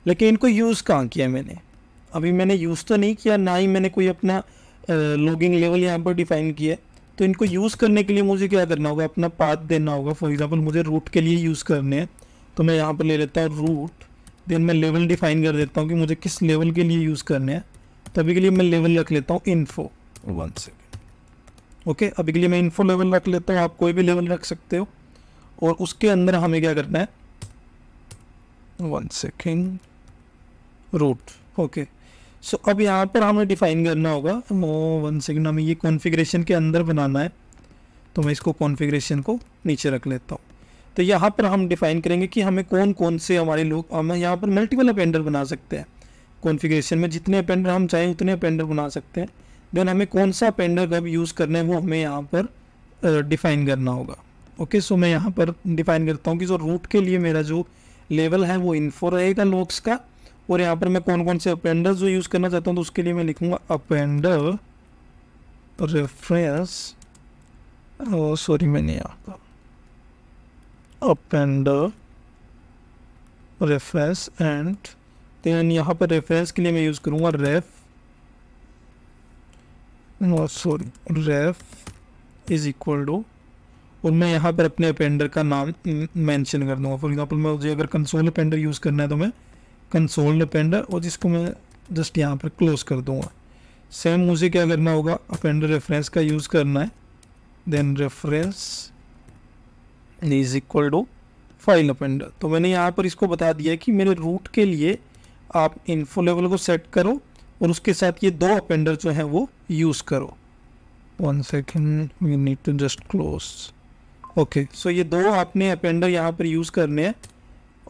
लेकिन इनको यूज़ कहाँ किया मैंने, अभी मैंने यूज़ तो नहीं किया, ना ही मैंने कोई अपना लॉगिंग लेवल यहाँ पर डिफाइन किया। तो इनको यूज़ करने के लिए मुझे क्या करना होगा, अपना पाथ देना होगा। फॉर एग्जांपल मुझे रूट के लिए यूज़ करने हैं, तो मैं यहाँ पर ले लेता हूँ रूट, देन मैं लेवल डिफाइन कर देता हूँ कि मुझे किस लेवल के लिए यूज़ करने हैं। तो अभी के लिए मैं लेवल रख लेता हूँ इन्फो, 1 सेकेंड, ओके। अभी के लिए मैं इन्फो लेवल रख लेता हूँ, आप कोई भी लेवल रख सकते हो। और उसके अंदर हमें क्या करना है, 1 सेकेंड, रूट, ओके। सो अब यहाँ पर हमें डिफाइन करना होगा, 1 सेकेंड, हमें ये कॉन्फ़िगरेशन के अंदर बनाना है, तो मैं इसको कॉन्फ़िगरेशन को नीचे रख लेता हूँ। तो यहाँ पर हम डिफाइन करेंगे कि हमें कौन कौन से हमारे लोग, हम यहाँ पर मल्टीपल अपेंडर बना सकते हैं कॉन्फ़िगरेशन में, जितने अपेंडर हम चाहें उतने अपेंडर बना सकते हैं। देन हमें कौन सा अपेंडर कब यूज़ करना है वो हमें यहाँ पर डिफाइन करना होगा, ओके। सो मैं यहाँ पर डिफाइन करता हूँ कि जो रूट के लिए मेरा जो लेवल है वो इन्फो रहेगा लॉग्स का, और यहाँ पर मैं कौन कौन से अपेंडर जो यूज़ करना चाहता हूँ तो उसके लिए मैं लिखूँगा अपेंडर रेफरेंस, सॉरी मैंने यहाँ पर अपेंडर रेफरेंस, एंड देन यहाँ पर रेफरेंस के लिए मैं यूज़ करूँगा रेफ इज इक्वल टू, और मैं यहाँ पर अपने अपेंडर का नाम मेंशन कर दूंगा। फॉर एग्जांपल मुझे अगर कंसोल अपेंडर यूज़ करना है तो मैं कंसोल अपेंडर, और जिसको मैं जस्ट यहाँ पर क्लोज कर दूंगा। सेम मुझे क्या करना होगा, अपेंडर रेफरेंस का यूज़ करना है, then reference is equal to file appender. तो मैंने यहाँ पर इसको बता दिया कि मेरे रूट के लिए आप इन्फो लेवल को सेट करो और उसके साथ ये दो अपेंडर जो है वो यूज़ करो। 1 second, we need to just close. Okay, so ये दो आपने अपेंडर यहाँ पर यूज़ करने हैं,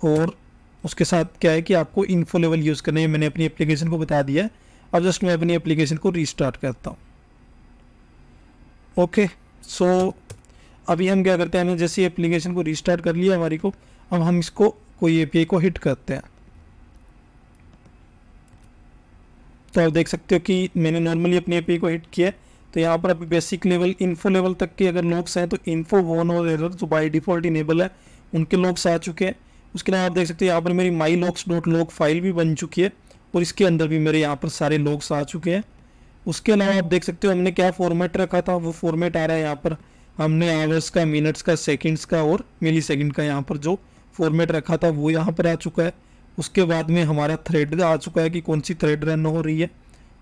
और उसके साथ क्या है कि आपको इन्फो लेवल यूज़ करना है। मैंने अपनी एप्लीकेशन को बता दिया है। अब जस्ट मैं अपनी एप्लीकेशन को रीस्टार्ट करता हूँ। ओके, सो अभी हम क्या करते हैं, हमने जैसे एप्लीकेशन को रीस्टार्ट कर लिया हमारी को, अब हम इसको कोई एपीआई को हिट करते हैं। तो आप देख सकते हो कि मैंने नॉर्मली अपनी एपीआई को हिट किया है। तो यहाँ पर अभी बेसिक लेवल इन्फो लेवल तक के अगर लॉग्स हैं तो इन्फो वन और एरर जो बाय डिफ़ॉल्ट इनेबल है उनके लॉग्स आ चुके हैं। उसके अलावा आप देख सकते हो यहाँ पर मेरी माई लॉग्स डॉट लॉग फाइल भी बन चुकी है, और इसके अंदर भी मेरे यहाँ पर सारे लॉग्स आ चुके हैं। उसके अलावा आप देख सकते हो हमने क्या फॉर्मेट रखा था, वो फॉर्मेट आ रहा है यहाँ पर। हमने आवर्स का, मिनट्स का, सेकंड्स का और मिली सेकेंड का यहाँ पर जो फॉर्मेट रखा था वो यहाँ पर आ चुका है। उसके बाद में हमारा थ्रेड आ चुका है कि कौन सी थ्रेड रन हो रही है।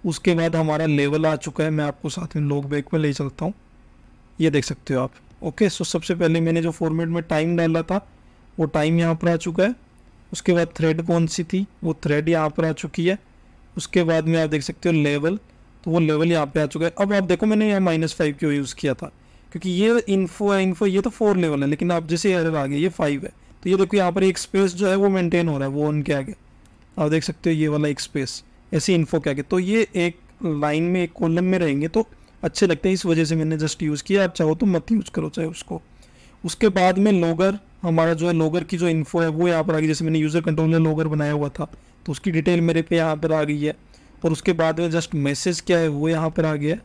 उसके बाद हमारा लेवल आ चुका है। मैं आपको साथ में लॉग बैक में ले चलता हूँ, ये देख सकते हो आप। ओके, सो सबसे पहले मैंने जो फॉर्मेट में टाइम डाला था वो टाइम यहाँ पर आ चुका है। उसके बाद थ्रेड कौन सी थी वो थ्रेड यहाँ पर आ चुकी है। उसके बाद में आप देख सकते हो लेवल, तो वो लेवल यहाँ पे आ चुका है। अब आप देखो मैंने यहाँ -5 क्यों यूज़ किया था, क्योंकि ये इन्फो है, इन्फो ये तो 4 लेवल है, लेकिन आप जैसे एरर आ गया ये 5 है। तो ये देखो यहाँ पर एक स्पेस जो है वो मेंटेन हो रहा है, वो उनके आगे आप देख सकते हो ये वाला एक स्पेस ऐसे इन्फो के आगे। तो ये एक लाइन में, एक कॉलम में रहेंगे तो अच्छे लगते हैं, इस वजह से मैंने जस्ट यूज़ किया। आप चाहो तो मत यूज़ करो चाहे उसको। उसके बाद में लॉगर, हमारा जो है लॉगर की जो इन्फो है वो यहाँ पर आ गई। जैसे मैंने यूज़र कंट्रोल में लॉगर बनाया हुआ था तो उसकी डिटेल मेरे पे यहाँ पर आ गई है। और उसके बाद में जस्ट मैसेज क्या है वो यहाँ पर आ गया।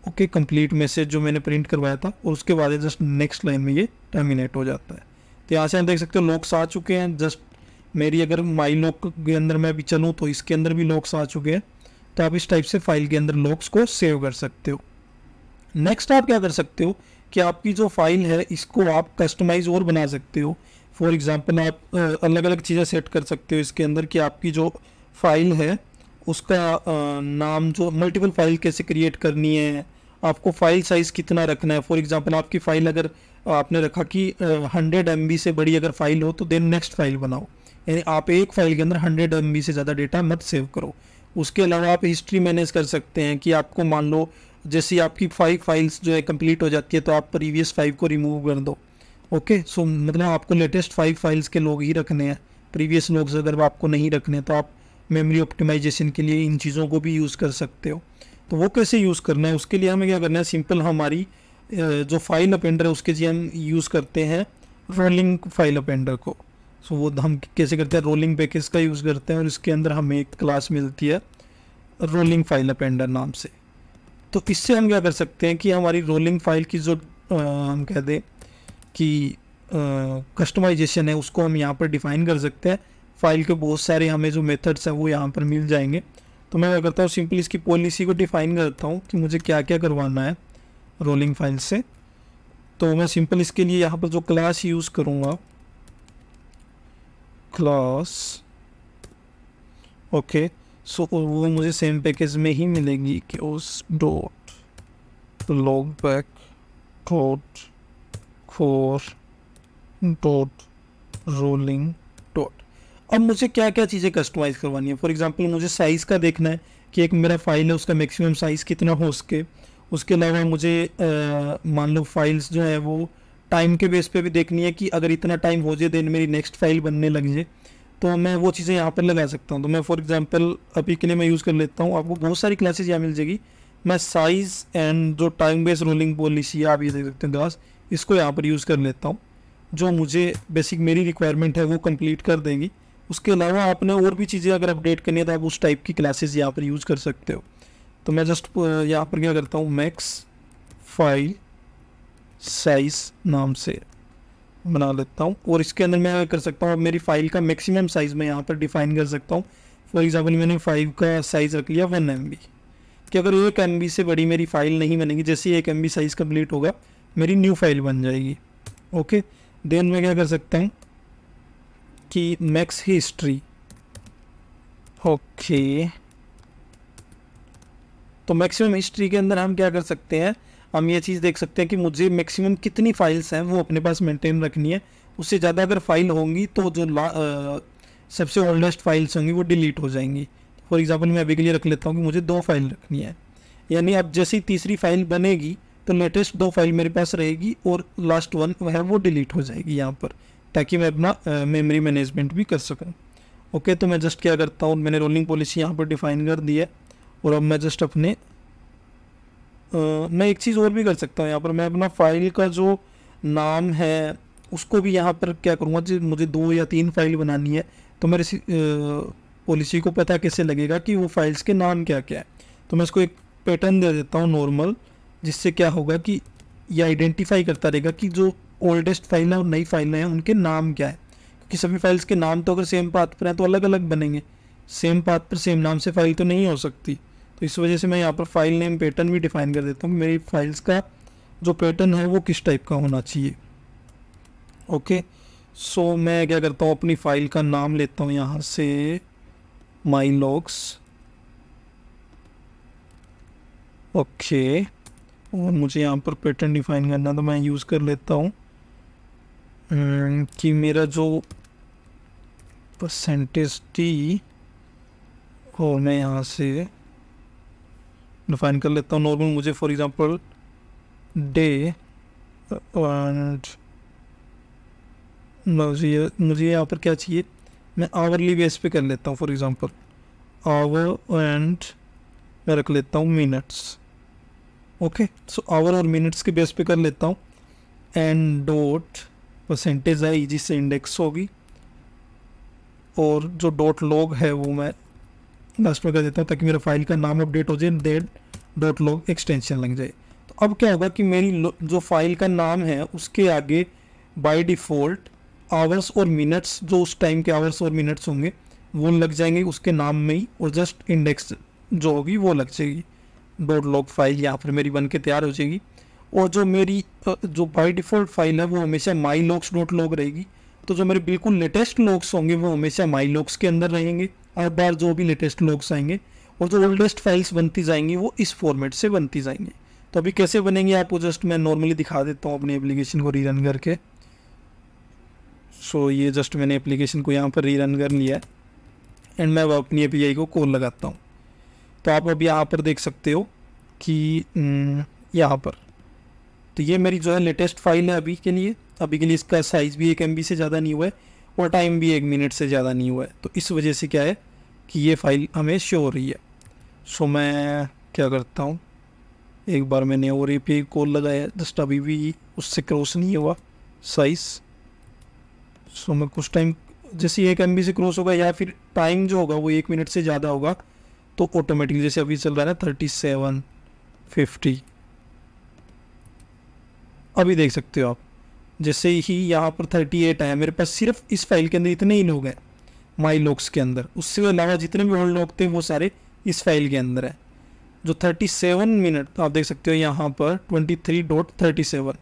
ओके, कंप्लीट मैसेज जो मैंने प्रिंट करवाया था, और उसके बाद जस्ट नेक्स्ट लाइन में ये टर्मिनेट हो जाता है। तो यहाँ से आप देख सकते हो लॉक्स आ चुके हैं। जस्ट मेरी अगर माई लॉक के अंदर मैं भी चलूँ तो इसके अंदर भी लॉक्स आ चुके हैं। तो आप इस टाइप से फाइल के अंदर लॉक्स को सेव कर सकते हो। नेक्स्ट आप क्या कर सकते हो कि आपकी जो फाइल है इसको आप कस्टमाइज और बना सकते हो। फॉर एग्जांपल आप अलग अलग चीज़ें सेट कर सकते हो इसके अंदर कि आपकी जो फाइल है उसका नाम, जो मल्टीपल फाइल कैसे क्रिएट करनी है, आपको फाइल साइज़ कितना रखना है। फॉर एग्जांपल आपकी फ़ाइल अगर आपने रखा कि 100 MB से बड़ी अगर फाइल हो तो देन नेक्स्ट फाइल बनाओ, यानी आप एक फाइल के अंदर 100 MB से ज़्यादा डेटा मत सेव करो। उसके अलावा आप हिस्ट्री मैनेज कर सकते हैं कि आपको मान लो जैसे आपकी 5 फाइल्स जो है कंप्लीट हो जाती है तो आप प्रीवियस 5 को रिमूव कर दो। ओके, सो मतलब आपको लेटेस्ट 5 फाइल्स के लोग ही रखने हैं, प्रीवियस लोग अगर आपको नहीं रखने तो आप मेमोरी ऑप्टिमाइजेशन के लिए इन चीज़ों को भी यूज़ कर सकते हो। तो वो कैसे यूज़ करना है, उसके लिए हमें क्या करना है, सिंपल हमारी जो फाइल अपेंडर है उसके लिए हम यूज़ करते हैं रोलिंग फाइल अपेंडर को। सो वो हम कैसे करते हैं, रोलिंग पैकेज का यूज़ करते हैं और इसके अंदर हमें एक क्लास मिलती है रोलिंग फाइल अपेंडर नाम से। तो इससे हम क्या कर सकते हैं कि हमारी रोलिंग फाइल की जो हम कह दें कि कस्टमाइजेशन है उसको हम यहाँ पर डिफ़ाइन कर सकते हैं। फाइल के बहुत सारे हमें जो मेथड्स हैं वो यहाँ पर मिल जाएंगे। तो मैं क्या करता हूँ, सिंपली इसकी पॉलिसी को डिफ़ाइन करता हूँ कि मुझे क्या क्या करवाना है रोलिंग फाइल से। तो मैं सिंपल इसके लिए यहाँ पर जो क्लास यूज़ करूँगा, क्लास, ओके, सो वो मुझे सेम पैकेज में ही मिलेगी कि उस dot log back dot core dot rolling dot. अब मुझे क्या क्या चीज़ें कस्टमाइज करवानी है। फॉर एग्जांपल मुझे साइज़ का देखना है कि एक मेरा फाइल है उसका मैक्सिमम साइज़ कितना हो सके। उसके अलावा मुझे मान लो फाइल्स जो है वो टाइम के बेस पे भी देखनी है कि अगर इतना टाइम हो जाए देन मेरी नेक्स्ट फाइल बनने लग जाए, तो मैं वो चीज़ें यहाँ पर लगा सकता हूँ। तो मैं फॉर एग्जांपल अभी के लिए मैं यूज़ कर लेता हूँ, आपको बहुत सारी क्लासेस यहाँ मिल जाएगी। मैं साइज़ एंड जो टाइम बेस्ड रोलिंग पॉलिसी आप ये देख सकते हैं क्लास, इसको यहाँ पर यूज़ कर लेता हूँ, जो मुझे बेसिक मेरी रिक्वायरमेंट है वो कंप्लीट कर देगी। उसके अलावा आपने और भी चीज़ें अगर अपडेट करनी है तो आप उस टाइप की क्लासेस यहाँ पर यूज़ कर सकते हो। तो मैं जस्ट यहाँ पर क्या करता हूँ, मैक्स फाइल साइज नाम से बना लेता हूँ और इसके अंदर मैं कर सकता हूँ मेरी फाइल का मैक्सिमम साइज़ मैं यहाँ पर डिफ़ाइन कर सकता हूँ। फॉर एग्जांपल मैंने 5 का साइज़ रख लिया 1 MB। कि अगर 1 MB से बड़ी मेरी फाइल नहीं बनेगी, जैसे 1 MB साइज़ कंप्लीट होगा मेरी न्यू फाइल बन जाएगी। ओके, देन मैं क्या कर सकता हूँ कि मैक्स हिस्ट्री। ओके, तो मैक्सिमम हिस्ट्री के अंदर हम क्या कर सकते हैं, हम ये चीज़ देख सकते हैं कि मुझे मैक्सिमम कितनी फाइल्स हैं वो अपने पास मेंटेन रखनी है। उससे ज़्यादा अगर फाइल होंगी तो जो सबसे ओल्डेस्ट फाइल्स होंगी वो डिलीट हो जाएंगी। फॉर एग्जांपल मैं अभी के लिए रख लेता हूँ कि मुझे 2 फाइल रखनी है, यानी अब जैसे ही तीसरी फाइल बनेगी तो लेटेस्ट 2 फाइल मेरे पास रहेगी और लास्ट वन है वो डिलीट हो जाएगी यहाँ पर, ताकि मैं अपना मेमोरी मैनेजमेंट भी कर सकूँ। ओके, तो मैं जस्ट क्या करता हूँ, मैंने रोलिंग पॉलिसी यहाँ पर डिफाइन कर दी है और अब मैं जस्ट अपने मैं एक चीज़ और भी कर सकता हूँ यहाँ पर, मैं अपना फाइल का जो नाम है उसको भी यहाँ पर क्या करूँगा, जो मुझे 2 या 3 फाइल बनानी है तो मेरे पॉलिसी को पता कैसे लगेगा कि वो फाइल्स के नाम क्या क्या है। तो मैं इसको एक पैटर्न दे देता हूँ नॉर्मल, जिससे क्या होगा कि ये आइडेंटिफाई करता रहेगा कि जो ओल्डेस्ट फाइल है और नई फाइल हैं उनके नाम क्या है, क्योंकि सभी फाइल्स के नाम तो अगर सेम पाथ पर हैं तो अलग अलग बनेंगे, सेम पाथ पर सेम नाम से फाइल तो नहीं हो सकती। तो इस वजह से मैं यहाँ पर फाइल नेम पैटर्न भी डिफाइन कर देता हूँ कि मेरी फाइल्स का जो पैटर्न है वो किस टाइप का होना चाहिए। ओके, सो मैं क्या करता हूँ, अपनी फाइल का नाम लेता हूँ यहाँ से माई लॉग्स। ओके, और मुझे यहाँ पर पैटर्न डिफाइन करना तो मैं यूज़ कर लेता हूँ कि मेरा जो परसेंटेज टी हो मैं यहाँ से डिफाइन कर लेता हूँ नॉर्मल। मुझे फॉर एग्जांपल डे एंड मुझे यहाँ पर क्या चाहिए, मैं आवरली बेस पे कर लेता हूँ। फॉर एग्जांपल आवर एंड मैं रख लेता हूँ मिनट्स। ओके, सो आवर और मिनट्स के बेस पे कर लेता हूँ एंड डॉट परसेंटेज है जिससे इंडेक्स होगी, और जो डॉट लॉग है वो मैं लास्ट में कर देता हूँ ताकि मेरा फाइल का नाम अपडेट हो जाए, देन डॉट लॉग एक्सटेंशन लग जाए। तो अब क्या होगा कि मेरी जो फाइल का नाम है उसके आगे बाय डिफ़ॉल्ट आवर्स और मिनट्स, जो उस टाइम के आवर्स और मिनट्स होंगे वो लग जाएंगे उसके नाम में ही, और जस्ट इंडेक्स जो होगी वो लग जाएगी। डॉट लॉग फाइल यहाँ पर मेरी बन के तैयार हो जाएगी। और जो मेरी जो बाय डिफ़ॉल्ट फाइल है वो हमेशा माई लॉग्स डॉट लॉग रहेगी। तो जो मेरे बिल्कुल लेटेस्ट लॉग्स होंगे वो हमेशा माई लॉग्स के अंदर रहेंगे, हर बार जो भी लेटेस्ट लॉग्स आएंगे, और जो ओल्डेस्ट फाइल्स बनती जाएंगी वो इस फॉर्मेट से बनती जाएंगी। तो अभी कैसे बनेंगे आपको जस्ट मैं नॉर्मली दिखा देता हूँ अपनी एप्लीकेशन को रीरन करके। सो ये जस्ट मैंने एप्लीकेशन को यहाँ पर रीरन कर लिया है एंड मैं अपनी API को कॉल लगाता हूँ। तो आप अब यहाँ पर देख सकते हो कि यहाँ पर तो ये मेरी जो है लेटेस्ट फाइल है अभी के लिए इसका साइज़ भी 1 MB से ज़्यादा नहीं हुआ है और टाइम भी 1 मिनट से ज़्यादा नहीं हुआ है। तो इस वजह से क्या है कि ये फाइल हमें शो हो रही है। सो मैं क्या करता हूँ, एक बार मैंने और API कॉल लगाया, जस्ट अभी भी उससे क्रॉस नहीं हुआ साइज़। सो मैं कुछ टाइम जैसे 1 MB से क्रॉस होगा या फिर टाइम जो होगा वो 1 मिनट से ज़्यादा होगा तो ऑटोमेटिकली, जैसे अभी चल रहा है ना 3750, अभी देख सकते हो आप, जैसे ही यहाँ पर 38 आया मेरे पास सिर्फ इस फाइल के अंदर इतने ही लोग हैं माई लॉग्स के अंदर, उससे अलावा जितने भी और लोग थे वो सारे इस फाइल के अंदर है। जो 37 मिनट तो आप देख सकते हो यहाँ पर 23.37।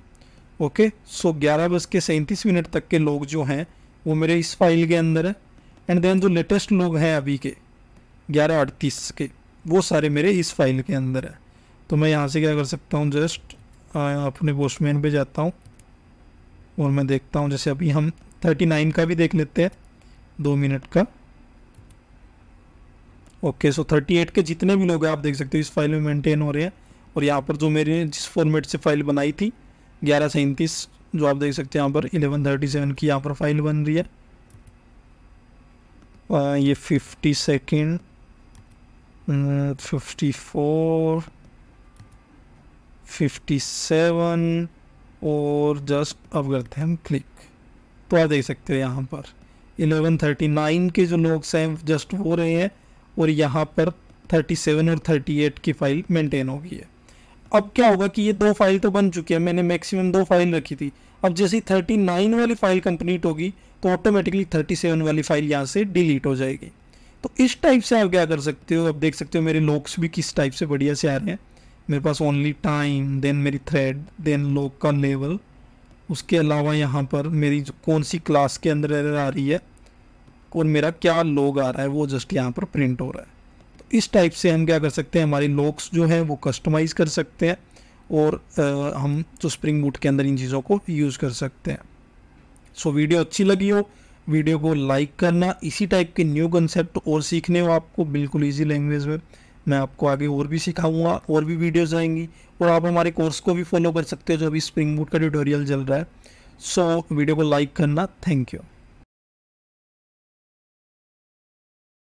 ओके, सो 11:37 तक के लोग जो हैं वो मेरे इस फाइल के अंदर है, एंड देन जो लेटेस्ट लोग हैं अभी के 11:38 के वो सारे मेरे इस फाइल के अंदर है। तो मैं यहाँ से क्या कर सकता हूँ, जस्ट अपने पोस्टमैन पे जाता हूँ और मैं देखता हूँ, जैसे अभी हम 39 का भी देख लेते हैं 2 मिनट का। ओके, सो 38 के जितने भी लोग हैं आप देख सकते हो इस फाइल में मेंटेन हो रहे हैं, और यहाँ पर जो मेरे जिस फॉर्मेट से फाइल बनाई थी 11:37 जो आप देख सकते हैं यहाँ पर 11:37 की यहाँ पर फाइल बन रही है। ये 50 सेकेंड 54 57 और जस्ट अब करते हैं हम क्लिक, तो आप देख सकते हो यहाँ पर 11:39 के जो लोग हैं जस्ट हो रहे हैं, और यहाँ पर 37 और 38 की फाइल मेंटेन हो गई है। अब क्या होगा कि ये 2 फाइल तो बन चुकी है, मैंने मैक्सिमम 2 फाइल रखी थी। अब जैसे ही 39 वाली फाइल कंप्लीट होगी तो ऑटोमेटिकली 37 वाली फाइल यहाँ से डिलीट हो जाएगी। तो इस टाइप से आप क्या कर सकते हो, आप देख सकते हो मेरे लॉग्स भी किस टाइप से बढ़िया से आ रहे हैं। मेरे पास ओनली टाइम, देन मेरी थ्रेड, देन लॉग का लेवल, उसके अलावा यहाँ पर मेरी जो कौन सी क्लास के अंदर एरर आ रही है और मेरा क्या लॉग आ रहा है वो जस्ट यहाँ पर प्रिंट हो रहा है। तो इस टाइप से हम क्या कर सकते हैं, हमारे लॉग्स जो हैं वो कस्टमाइज़ कर सकते हैं और हम जो स्प्रिंग बूट के अंदर इन चीज़ों को यूज़ कर सकते हैं। सो वीडियो अच्छी लगी हो, वीडियो को लाइक करना। इसी टाइप के न्यू कंसेप्ट और सीखने हो आपको बिल्कुल इजी लैंग्वेज में, मैं आपको आगे और भी सिखाऊंगा, और भी वीडियोस आएंगी। और आप हमारे कोर्स को भी फॉलो कर सकते हो जो अभी स्प्रिंग बूट का ट्यूटोरियल चल रहा है। सो वीडियो को लाइक करना। Thank you.